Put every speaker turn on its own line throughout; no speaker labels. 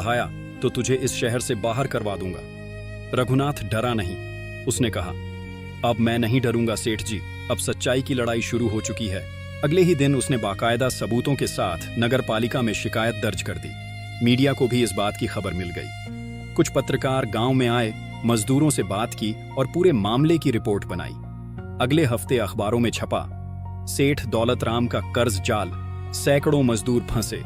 बढ़ाया तो तुझे इस शहर से बाहर करवा दूंगा। रघुनाथ डरा नहीं। उसने कहा, अब मैं नहीं डरूंगा सेठ जी, अब सच्चाई की लड़ाई शुरू हो चुकी है। अगले ही दिन उसने बाकायदा सबूतों के साथ नगर पालिका में शिकायत दर्ज कर दी। मीडिया को भी इस बात की खबर मिल गई। कुछ पत्रकार गांव में आए, मजदूरों से बात की और पूरे मामले की रिपोर्ट बनाई। अगले हफ्ते अखबारों में छपा, सेठ दौलत राम का कर्ज जाल, सैकड़ों मजदूर फंसे।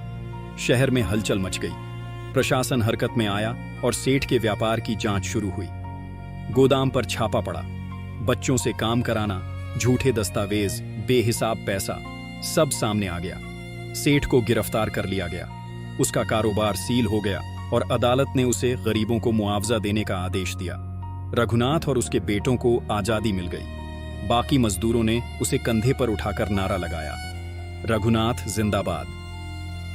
शहर में हलचल मच गई। प्रशासन हरकत में आया और सेठ के व्यापार की जांच शुरू हुई। गोदाम पर छापा पड़ा। बच्चों से काम कराना, झूठे दस्तावेज, बेहिसाब पैसा, सब सामने आ गया। सेठ को गिरफ्तार कर लिया गया। उसका कारोबार सील हो गया और अदालत ने उसे गरीबों को मुआवजा देने का आदेश दिया। रघुनाथ और उसके बेटों को आजादी मिल गई। बाकी मजदूरों ने उसे कंधे पर उठाकर नारा लगाया, रघुनाथ जिंदाबाद।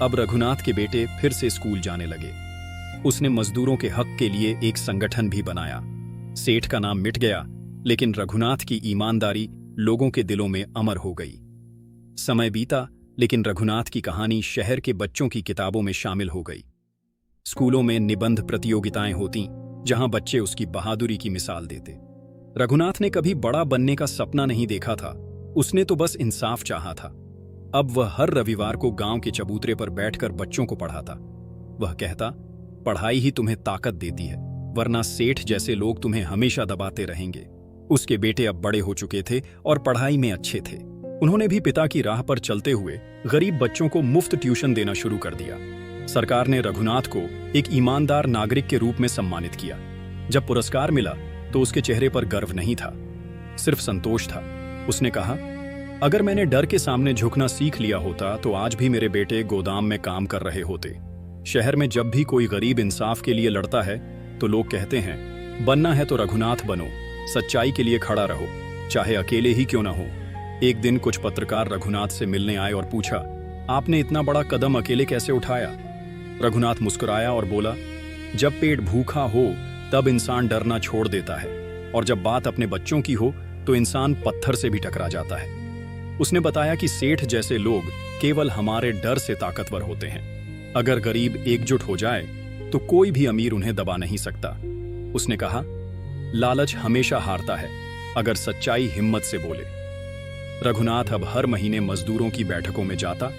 अब रघुनाथ के बेटे फिर से स्कूल जाने लगे। उसने मजदूरों के हक के लिए एक संगठन भी बनाया। सेठ का नाम मिट गया, लेकिन रघुनाथ की ईमानदारी लोगों के दिलों में अमर हो गई। समय बीता, लेकिन रघुनाथ की कहानी शहर के बच्चों की किताबों में शामिल हो गई। स्कूलों में निबंध प्रतियोगिताएं होती, जहां बच्चे उसकी बहादुरी की मिसाल देते। रघुनाथ ने कभी बड़ा बनने का सपना नहीं देखा था। उसने तो बस इंसाफ चाहा था। अब वह हर रविवार को गांव के चबूतरे पर बैठकर बच्चों को पढ़ाता। वह कहता, पढ़ाई ही तुम्हें ताकत देती है, वरना सेठ जैसे लोग तुम्हें हमेशा दबाते रहेंगे। उसके बेटे अब बड़े हो चुके थे और पढ़ाई में अच्छे थे। उन्होंने भी पिता की राह पर चलते हुए गरीब बच्चों को मुफ्त ट्यूशन देना शुरू कर दिया। सरकार ने रघुनाथ को एक ईमानदार नागरिक के रूप में सम्मानित किया। जब पुरस्कार मिला तो उसके चेहरे पर गर्व नहीं था, सिर्फ संतोष था। उसने कहा, अगर मैंने डर के सामने झुकना सीख लिया होता तो आज भी मेरे बेटे गोदाम में काम कर रहे होते। शहर में जब भी कोई गरीब इंसाफ के लिए लड़ता है तो लोग कहते हैं, बनना है तो रघुनाथ बनो, सच्चाई के लिए खड़ा रहो, चाहे अकेले ही क्यों ना हो। एक दिन कुछ पत्रकार रघुनाथ से मिलने आए और पूछा, आपने इतना बड़ा कदम अकेले कैसे उठाया? रघुनाथ मुस्कुराया और बोला, जब पेट भूखा हो तब इंसान डरना छोड़ देता है, और जब बात अपने बच्चों की हो तो इंसान पत्थर से भी टकरा जाता है। उसने बताया कि सेठ जैसे लोग केवल हमारे डर से ताकतवर होते हैं। अगर गरीब एकजुट हो जाए तो कोई भी अमीर उन्हें दबा नहीं सकता। उसने कहा, लालच हमेशा हारता है अगर सच्चाई हिम्मत से बोले। रघुनाथ अब हर महीने मजदूरों की बैठकों में जाता,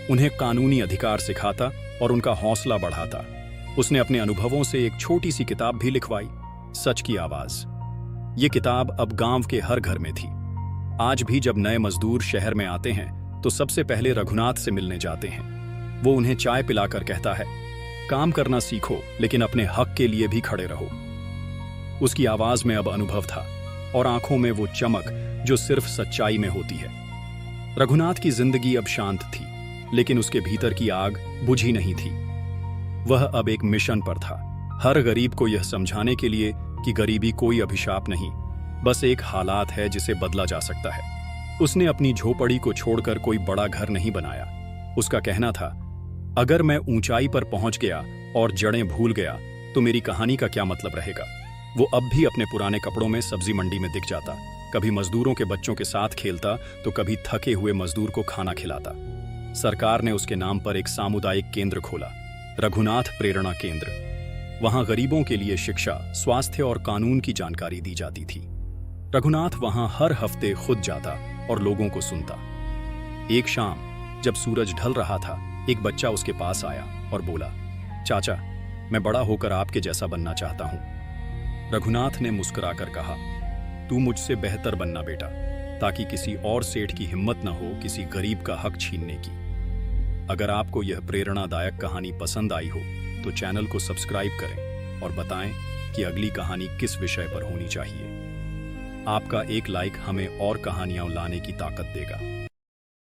उन्हें कानूनी अधिकार सिखाता और उनका हौसला बढ़ाता। उसने अपने अनुभवों से एक छोटी सी किताब भी लिखवाई, सच की आवाज। ये किताब अब गांव के हर घर में थी। आज भी जब नए मजदूर शहर में आते हैं तो सबसे पहले रघुनाथ से मिलने जाते हैं। वो उन्हें चाय पिलाकर कहता है, काम करना सीखो लेकिन अपने हक के लिए भी खड़े रहो। उसकी आवाज में अब अनुभव था और आंखों में वो चमक जो सिर्फ सच्चाई में होती है। रघुनाथ की जिंदगी अब शांत थी, लेकिन उसके भीतर की आग बुझी नहीं थी। वह अब एक मिशन पर था, हर गरीब को यह समझाने के लिए कि गरीबी कोई अभिशाप नहीं, बस एक हालात है जिसे बदला जा सकता है। उसने अपनी झोपड़ी को छोड़कर कोई बड़ा घर नहीं बनाया। उसका कहना था, अगर मैं ऊंचाई पर पहुंच गया और जड़ें भूल गया तो मेरी कहानी का क्या मतलब रहेगा। वो अब भी अपने पुराने कपड़ों में सब्जी मंडी में दिख जाता, कभी मजदूरों के बच्चों के साथ खेलता तो कभी थके हुए मजदूर को खाना खिलाता। सरकार ने उसके नाम पर एक सामुदायिक केंद्र खोला, रघुनाथ प्रेरणा केंद्र। वहां गरीबों के लिए शिक्षा, स्वास्थ्य और कानून की जानकारी दी जाती थी। रघुनाथ वहां हर हफ्ते खुद जाता और लोगों को सुनता। एक शाम जब सूरज ढल रहा था, एक बच्चा उसके पास आया और बोला, चाचा, मैं बड़ा होकर आपके जैसा बनना चाहता हूं। रघुनाथ ने मुस्कुराकर कहा, तू मुझसे बेहतर बनना बेटा, ताकि किसी और सेठ की हिम्मत न हो किसी गरीब का हक छीनने की। अगर आपको यह प्रेरणादायक कहानी पसंद आई हो तो चैनल को सब्सक्राइब करें और बताएं कि अगली कहानी किस विषय पर होनी चाहिए। आपका एक लाइक हमें और कहानियां लाने की ताकत देगा।